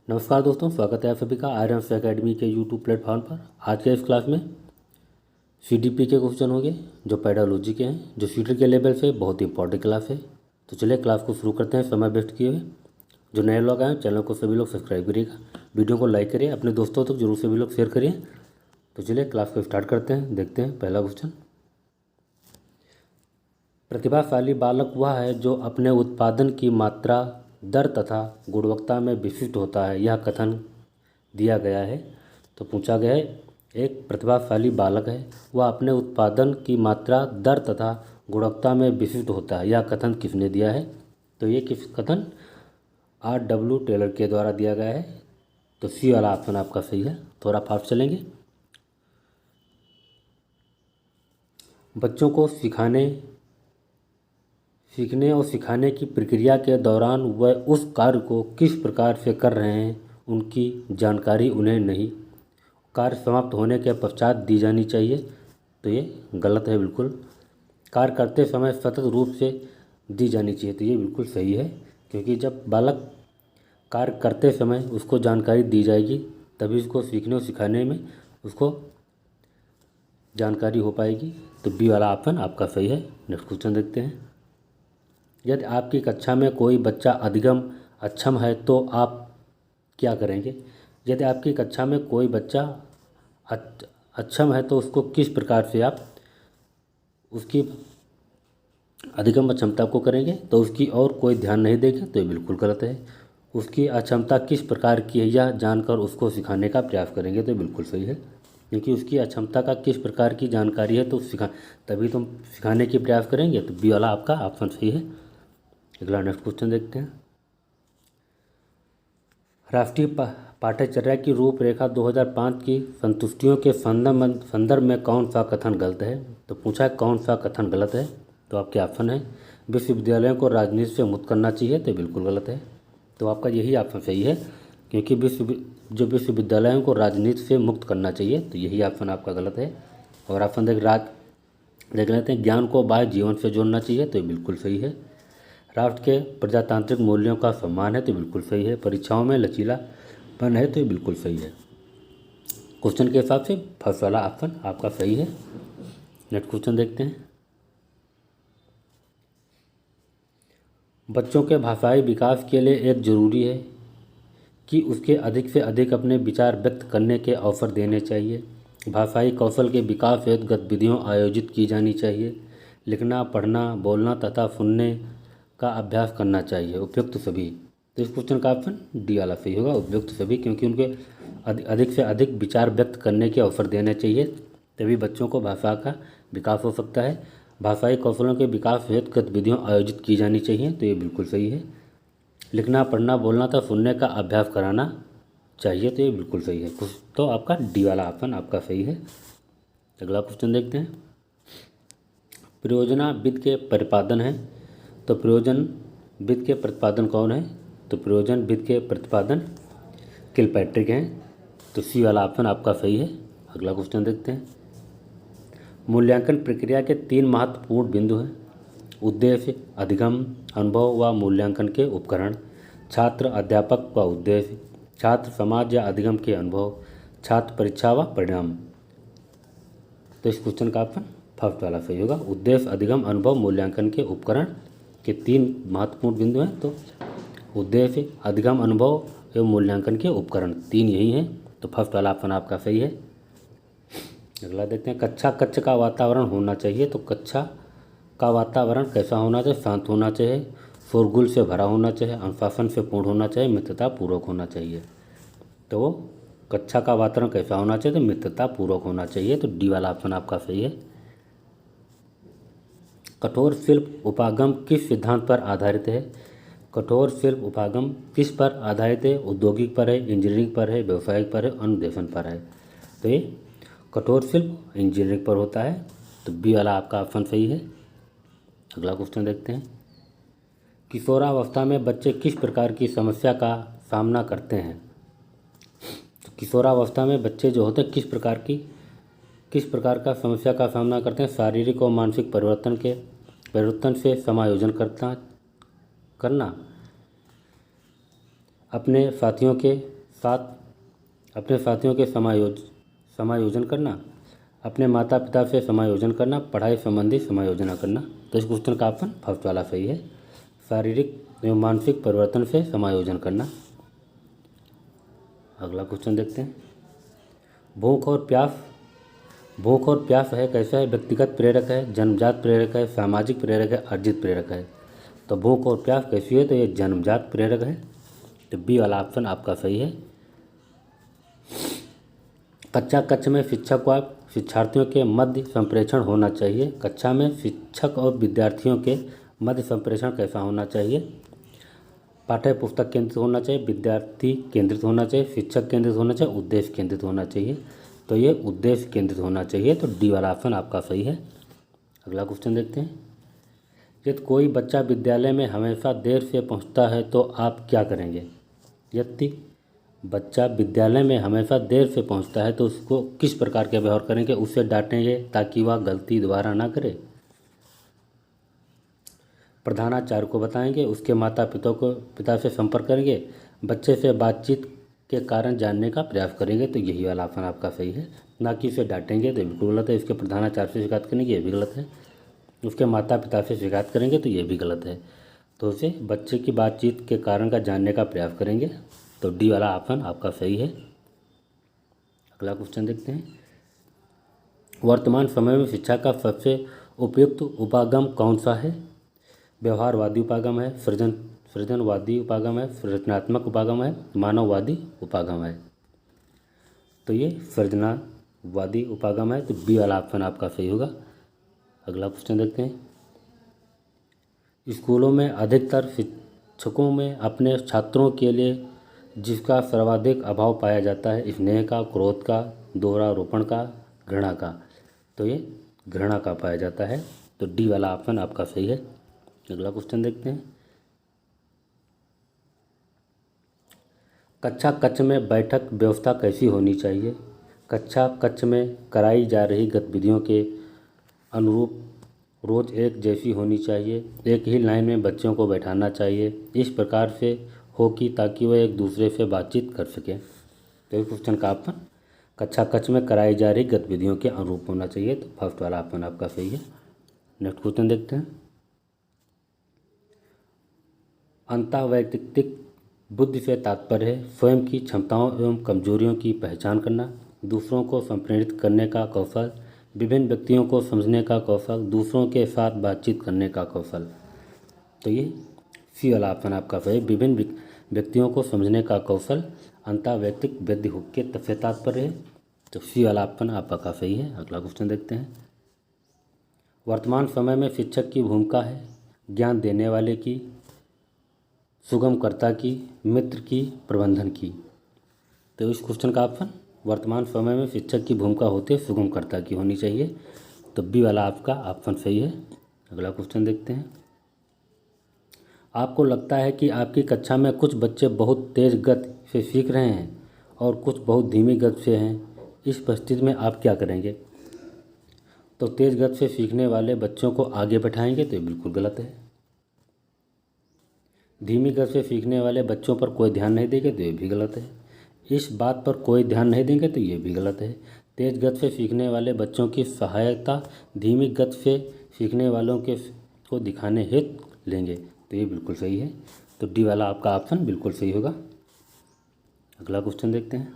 नमस्कार दोस्तों, स्वागत है आप सभी का आर्यन एकेडमी के यूट्यूब प्लेटफॉर्म पर। आज के इस क्लास में सीडीपी के क्वेश्चन होंगे जो पेडालॉजी के हैं, जो सीटर के लेवल से बहुत ही इंपॉर्टेंट क्लास है। तो चलिए क्लास को शुरू करते हैं समय वेस्ट किए हुए। जो नए लोग आए चैनल को सभी लोग सब्सक्राइब करिएगा, वीडियो को लाइक करिए, अपने दोस्तों तक जरूर सभी लोग शेयर करिए। तो चलिए क्लास को स्टार्ट करते हैं। देखते हैं पहला क्वेश्चन। प्रतिभाशाली बालक वह है जो अपने उत्पादन की मात्रा, दर तथा गुणवत्ता में विशिष्ट होता है। यह कथन दिया गया है। तो पूछा गया है, एक प्रतिभाशाली बालक है, वह अपने उत्पादन की मात्रा, दर तथा गुणवत्ता में विशिष्ट होता है। यह कथन किसने दिया है? तो ये किस कथन R.W. टेलर के द्वारा दिया गया है। तो सी वाला ऑप्शन आपका सही है। थोड़ा फास्ट चलेंगे। बच्चों को सीखने और सिखाने की प्रक्रिया के दौरान वह उस कार्य को किस प्रकार से कर रहे हैं उनकी जानकारी उन्हें नहीं, कार्य समाप्त होने के पश्चात दी जानी चाहिए। तो ये गलत है बिल्कुल। कार्य करते समय सतत रूप से दी जानी चाहिए। तो ये बिल्कुल सही है, क्योंकि जब बालक कार्य करते समय उसको जानकारी दी जाएगी तभी उसको सीखने और सिखाने में उसको जानकारी हो पाएगी। तो बी वाला ऑप्शन आपका सही है। नेक्स्ट क्वेश्चन देखते हैं। यदि आपकी कक्षा में कोई बच्चा अधिगम अक्षम है तो आप क्या करेंगे? यदि आपकी कक्षा में कोई बच्चा अक्षम है तो उसको किस प्रकार से आप उसकी अधिगम अक्षमता को करेंगे? तो उसकी और कोई ध्यान नहीं देंगे। तो ये बिल्कुल गलत है। उसकी अक्षमता किस प्रकार की है यह जानकर उसको सिखाने का प्रयास करेंगे। तो बिल्कुल सही है, क्योंकि उसकी अक्षमता का किस प्रकार की जानकारी है तो तभी तुम सिखाने की प्रयास करेंगे। तो बी वाला आपका ऑप्शन सही है। अगला नेक्स्ट क्वेश्चन देखते हैं। राष्ट्रीय पाठ्यचर्या की रूपरेखा 2005 की संतुष्टियों के संदर्भ में कौन सा कथन गलत है? तो पूछा है कौन सा कथन गलत है। तो आपके ऑप्शन है, विश्वविद्यालयों को राजनीति से मुक्त करना चाहिए। तो बिल्कुल गलत है। तो आपका यही ऑप्शन सही है, क्योंकि विश्वविद्यालयों को राजनीति से मुक्त करना चाहिए। तो यही ऑप्शन आपका गलत है। और ऑप्शन देख लेते हैं, ज्ञान को बाह्य जीवन से जोड़ना चाहिए। तो बिल्कुल सही है। राष्ट्र के प्रजातांत्रिक मूल्यों का सम्मान है। तो बिल्कुल सही है। परीक्षाओं में लचीलापन है। तो ये बिल्कुल सही है। क्वेश्चन के हिसाब से फर्स्ट वाला ऑप्शन आपका सही है। नेक्स्ट क्वेश्चन देखते हैं। बच्चों के भाषाई विकास के लिए एक जरूरी है कि उसके अधिक से अधिक अपने विचार व्यक्त करने के अवसर देने चाहिए। भाषाई कौशल के विकास हेतु गतिविधियाँ आयोजित की जानी चाहिए। लिखना, पढ़ना, बोलना तथा सुनने का अभ्यास करना चाहिए। उपयुक्त सभी। तो इस क्वेश्चन का ऑप्शन डी वाला सही होगा, उपयुक्त सभी, क्योंकि उनके अधिक से अधिक विचार व्यक्त करने के अवसर देने चाहिए, तभी बच्चों को भाषा का विकास हो सकता है। भाषाई कौशलों के विकास हेतु गतिविधियाँ आयोजित की जानी चाहिए। तो ये बिल्कुल सही है। लिखना, पढ़ना, बोलना तथा सुनने का अभ्यास कराना चाहिए। तो ये बिल्कुल सही है। तो आपका डी वाला ऑप्शन आपका सही है। अगला क्वेश्चन देखते हैं। परियोजना वित्त के प्रतिपादन है। तो प्रयोजन वित्त के प्रतिपादन कौन है? तो प्रयोजन वित्त के प्रतिपादन किलपैट्रिक हैं। तो सी वाला ऑप्शन आपका सही है। अगला क्वेश्चन देखते हैं। मूल्यांकन प्रक्रिया के 3 महत्वपूर्ण बिंदु हैं। उद्देश्य, अधिगम, अनुभव व मूल्यांकन के उपकरण। छात्र, अध्यापक व उद्देश्य। छात्र समाज या अधिगम के अनुभव। छात्र परीक्षा व परिणाम। तो इस क्वेश्चन का ऑप्शन फर्स्ट वाला सही होगा। उद्देश्य, अधिगम, अनुभव, मूल्यांकन के उपकरण के 3 महत्वपूर्ण बिंदु हैं। तो उद्देश्य, अधिगम, अनुभव एवं मूल्यांकन के उपकरण 3 यही हैं। तो फर्स्ट वाला ऑप्शन आपका सही है। अगला देखते हैं। कक्ष का वातावरण होना चाहिए। तो कक्षा का वातावरण कैसा होना चाहिए? शांत होना चाहिए, शोरगुल से भरा होना चाहिए, अनुशासन से पूर्ण होना चाहिए, मित्रता पूर्वक होना चाहिए। तो कक्षा का वातावरण कैसा होना चाहिए? तो मित्रता पूर्वक होना चाहिए। तो डी वाला ऑप्शन आपका सही है। कठोर शिल्प उपागम किस सिद्धांत पर आधारित है? कठोर शिल्प उपागम किस पर आधारित है? औद्योगिक पर है, इंजीनियरिंग पर है, व्यवसायिक पर है, अनुदेशन पर है। तो ये कठोर शिल्प इंजीनियरिंग पर होता है। तो बी वाला आपका ऑप्शन सही है। अगला क्वेश्चन देखते हैं। किशोरावस्था में बच्चे किस प्रकार की समस्या का सामना करते हैं? तो किशोरावस्था में बच्चे जो होते हैं किस प्रकार का समस्या का सामना करते हैं? शारीरिक और मानसिक परिवर्तन से समायोजन करना, अपने साथियों के साथ अपने साथियों के समायोजन करना, अपने माता पिता से समायोजन करना, पढ़ाई संबंधी समायोजना करना। तो इस क्वेश्चन का ऑप्शन फर्स्ट वाला सही है। शारीरिक एवं मानसिक परिवर्तन से समायोजन करना। अगला क्वेश्चन देखते हैं। भूख और प्यास है कैसा है? व्यक्तिगत प्रेरक है, जन्मजात प्रेरक है, सामाजिक प्रेरक है, अर्जित प्रेरक है। तो भूख और प्यास कैसी है? तो ये जन्मजात प्रेरक है। तो बी वाला ऑप्शन आपका सही है। कक्षा कक्ष में शिक्षक व शिक्षार्थियों के मध्य संप्रेषण होना चाहिए। कक्षा में शिक्षक और विद्यार्थियों के मध्य संप्रेषण कैसा होना चाहिए? पाठ्य पुस्तक केंद्रित होना चाहिए, विद्यार्थी केंद्रित होना चाहिए, शिक्षक केंद्रित होना चाहिए, उद्देश्य केंद्रित होना चाहिए। तो ये उद्देश्य केंद्रित होना चाहिए। तो डी वाला ऑप्शन आपका सही है। अगला क्वेश्चन देखते हैं। यदि कोई बच्चा विद्यालय में हमेशा देर से पहुंचता है तो आप क्या करेंगे? यदि बच्चा विद्यालय में हमेशा देर से पहुंचता है तो उसको किस प्रकार के व्यवहार करेंगे? उसे डांटेंगे ताकि वह गलती दोबारा ना करे, प्रधानाचार्य को बताएंगे, उसके माता पिता से संपर्क करेंगे, बच्चे से बातचीत के कारण जानने का प्रयास करेंगे। तो यही वाला ऑप्शन आपका सही है। ना कि उसे डांटेंगे तो बिल्कुल गलत है, उसके प्रधानाचार्य से शिकायत करेंगे ये भी गलत है, उसके माता पिता से शिकायत करेंगे तो ये भी गलत है। तो उसे बच्चे की बातचीत के कारण का जानने का प्रयास करेंगे। तो डी वाला ऑप्शन आपका सही है। अगला क्वेश्चन देखते हैं। वर्तमान समय में शिक्षा का सबसे उपयुक्त उपागम कौन सा है? व्यवहारवादी उपागम है, सृजनवादी उपागम है, रचनात्मक उपागम है, मानववादी उपागम है। तो ये सृजनावादी उपागम है। तो बी वाला ऑप्शन आपका सही होगा। अगला क्वेश्चन देखते हैं। स्कूलों में अधिकतर शिक्षकों में अपने छात्रों के लिए जिसका सर्वाधिक अभाव पाया जाता है, स्नेह का, क्रोध का, दोहरारोपण का, घृणा का। तो ये घृणा का पाया जाता है। तो डी वाला ऑप्शन आपका सही है। अगला क्वेश्चन देखते हैं। कक्षा कक्ष में बैठक व्यवस्था कैसी होनी चाहिए? कक्षा कक्ष में कराई जा रही गतिविधियों के अनुरूप रोज़ एक जैसी होनी चाहिए। एक ही लाइन में बच्चों को बैठाना चाहिए, इस प्रकार से हो कि ताकि वह एक दूसरे से बातचीत कर सकें। तो इस क्वेश्चन का ऑप्शन कक्षा कक्ष में कराई जा रही गतिविधियों के अनुरूप होना चाहिए। तो फर्स्ट वाला ऑप्शन आपका सही है। नेक्स्ट क्वेश्चन देखते हैं। अंतःवैयक्तिक बुद्धि से तात्पर्य है स्वयं की क्षमताओं एवं कमजोरियों की पहचान करना, दूसरों को संप्रेरित करने का कौशल, विभिन्न व्यक्तियों को समझने का कौशल, दूसरों के साथ बातचीत करने का कौशल। तो ये सी वाला ऑप्शन आपका सही। विभिन्न व्यक्तियों को समझने का कौशल अंतःवैयक्तिक बुद्धि के से तात्पर्य है। तो सी वाला ऑप्शन आपका सही है। अगला क्वेश्चन देखते हैं। वर्तमान समय में शिक्षक की भूमिका है ज्ञान देने वाले की, सुगमकर्ता की, मित्र की, प्रबंधन की। तो इस क्वेश्चन का ऑप्शन वर्तमान समय में शिक्षक की भूमिका होती है सुगमकर्ता की होनी चाहिए। तो बी वाला आपका ऑप्शन सही है। अगला क्वेश्चन देखते हैं। आपको लगता है कि आपकी कक्षा में कुछ बच्चे बहुत तेज़ गति से सीख रहे हैं और कुछ बहुत धीमी गति से हैं। इस परिस्थिति में आप क्या करेंगे? तो तेज़ गति से सीखने वाले बच्चों को आगे बैठाएंगे तो ये बिल्कुल गलत है। धीमी गति से सीखने वाले बच्चों पर कोई ध्यान नहीं देंगे तो ये भी गलत है। इस बात पर कोई ध्यान नहीं देंगे तो ये भी गलत है। तेज गति से सीखने वाले बच्चों की सहायता धीमी गति से सीखने वालों के को दिखाने हेतु लेंगे तो ये बिल्कुल सही है। तो डी वाला आपका ऑप्शन बिल्कुल सही होगा। अगला क्वेश्चन देखते हैं।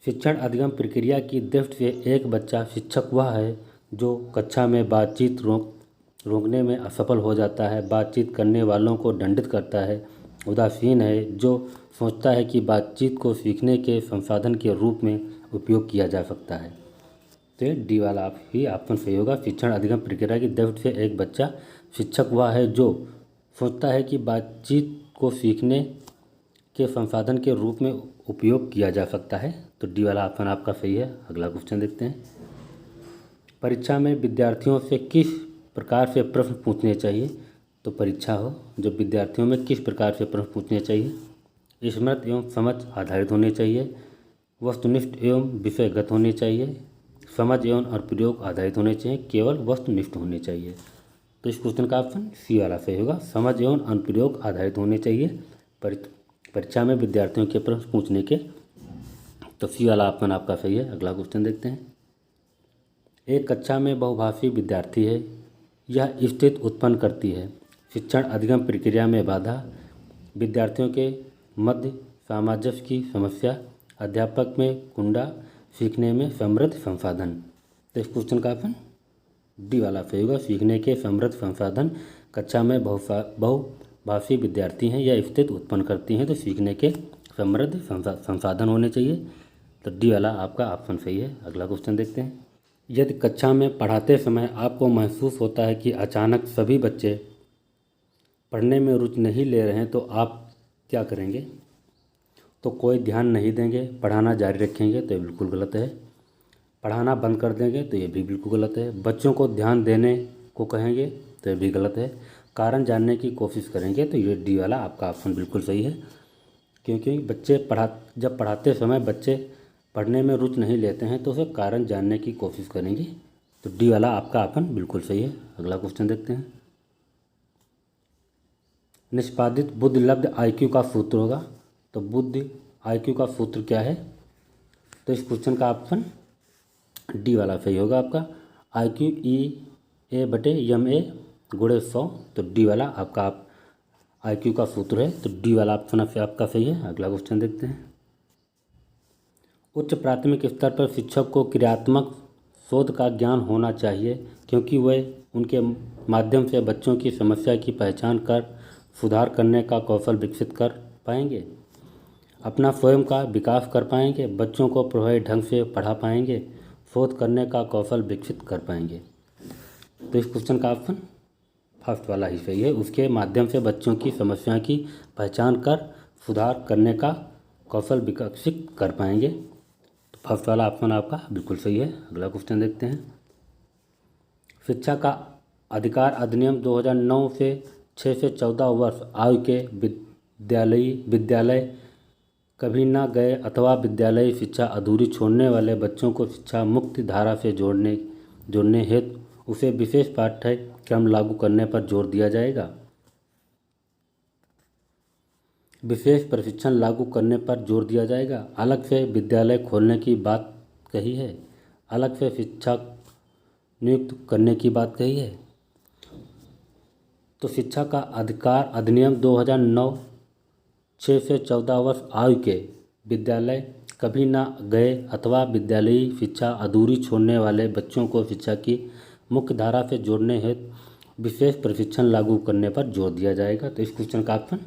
शिक्षण अधिगम प्रक्रिया की दृष्टि से एक बच्चा शिक्षक वह है जो कक्षा में बातचीत रोकने में असफल हो जाता है, बातचीत करने वालों को दंडित करता है, उदासीन है, जो सोचता है कि बातचीत को सीखने के संसाधन के रूप में उपयोग किया जा सकता है। तो डी वाला आप ही ऑप्शन सही होगा। शिक्षण अधिगम प्रक्रिया की दृष्टि से एक बच्चा शिक्षक वह है जो सोचता है कि बातचीत को सीखने के संसाधन के रूप में उपयोग किया जा सकता है। तो डी वाला ऑप्शन आपका सही है। अगला क्वेश्चन देखते हैं। परीक्षा में विद्यार्थियों से किस प्रकार से प्रश्न पूछने चाहिए? तो परीक्षा हो जो विद्यार्थियों में किस प्रकार से प्रश्न पूछने चाहिए? स्मृति एवं समझ आधारित होने चाहिए, वस्तुनिष्ठ एवं विषयगत होने चाहिए, समझ एवं अनुप्रयोग आधारित होने चाहिए, केवल वस्तुनिष्ठ होने चाहिए। तो इस क्वेश्चन का ऑप्शन सी वाला सही होगा। समझ एवं अनुप्रयोग आधारित होने चाहिए परीक्षा में विद्यार्थियों के प्रश्न पूछने के। तो सी वाला ऑप्शन आपका सही है। अगला क्वेश्चन देखते हैं। एक कक्षा में बहुभाषी विद्यार्थी है। यह स्थिति उत्पन्न करती है: शिक्षण अधिगम प्रक्रिया में बाधा, विद्यार्थियों के मध्य सामंजस्य की समस्या, अध्यापक में कुंडा, सीखने में समृद्ध संसाधन। तो इस क्वेश्चन का ऑप्शन डी वाला सही होगा, सीखने के समृद्ध संसाधन। कक्षा में बहुभाषी विद्यार्थी हैं, यह स्थिति उत्पन्न करती हैं, तो सीखने के समृद्ध संसाधन होने चाहिए। तो डी वाला आपका ऑप्शन सही है। अगला क्वेश्चन देखते हैं। यदि कक्षा में पढ़ाते समय आपको महसूस होता है कि अचानक सभी बच्चे पढ़ने में रुचि नहीं ले रहे हैं तो आप क्या करेंगे? तो कोई ध्यान नहीं देंगे, पढ़ाना जारी रखेंगे, तो ये बिल्कुल गलत है। पढ़ाना बंद कर देंगे, तो ये भी बिल्कुल गलत है। बच्चों को ध्यान देने को कहेंगे, तो ये भी गलत है। कारण जानने की कोशिश करेंगे, तो ये डी वाला आपका ऑप्शन बिल्कुल सही है। क्योंकि जब पढ़ाते समय बच्चे पढ़ने में रुचि नहीं लेते हैं तो उसे कारण जानने की कोशिश करेंगे, तो डी वाला आपका ऑप्शन बिल्कुल सही है। अगला क्वेश्चन देखते हैं। निष्पादित बुद्धिलब्ध IQ का सूत्र होगा, तो बुद्धि IQ का सूत्र क्या है? तो इस क्वेश्चन का ऑप्शन डी वाला सही होगा आपका, IQ EA/MA × 100। तो डी वाला आपका IQ का सूत्र है, तो डी वाला ऑप्शन आपका सही है। अगला क्वेश्चन देखते हैं। उच्च प्राथमिक स्तर पर शिक्षक को क्रियात्मक शोध का ज्ञान होना चाहिए, क्योंकि वह उनके माध्यम से बच्चों की समस्या की पहचान कर सुधार करने का कौशल विकसित कर पाएंगे, अपना स्वयं का विकास कर पाएंगे, बच्चों को प्रभावी ढंग से पढ़ा पाएंगे, शोध करने का कौशल विकसित कर पाएंगे। तो इस क्वेश्चन का ऑप्शन फर्स्ट वाला ही सही है। उसके माध्यम से बच्चों की समस्या की पहचान कर सुधार करने का कौशल विकसित कर पाएंगे, तो फर्स्ट वाला ऑप्शन आपका बिल्कुल सही है। अगला क्वेश्चन देखते हैं। शिक्षा का अधिकार अधिनियम 2009 से 6 से 14 वर्ष आयु के विद्यालय कभी ना गए अथवा विद्यालयी शिक्षा अधूरी छोड़ने वाले बच्चों को शिक्षा मुक्ति धारा से जोड़ने हेतु उसे विशेष पाठ्यक्रम लागू करने पर जोर दिया जाएगा। विशेष प्रशिक्षण लागू करने पर जोर दिया जाएगा। अलग से विद्यालय खोलने की बात कही है, अलग से शिक्षक नियुक्त करने की बात कही है। तो शिक्षा का अधिकार अधिनियम 2009 6 से 14 वर्ष आयु के विद्यालय कभी ना गए अथवा विद्यालयी शिक्षा अधूरी छोड़ने वाले बच्चों को शिक्षा की मुख्य धारा से जोड़ने हेतु विशेष प्रशिक्षण लागू करने पर जोर दिया जाएगा। तो इस क्वेश्चन का ऑप्शन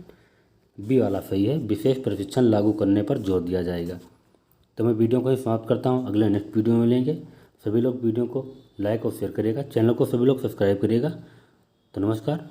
बी वाला सही है, विशेष प्रशिक्षण लागू करने पर जोर दिया जाएगा। तो मैं वीडियो को ही समाप्त करता हूँ, अगले नेक्स्ट वीडियो में मिलेंगे। सभी लोग वीडियो को लाइक और शेयर करिएगा, चैनल को सभी लोग सब्सक्राइब करिएगा। तो नमस्कार।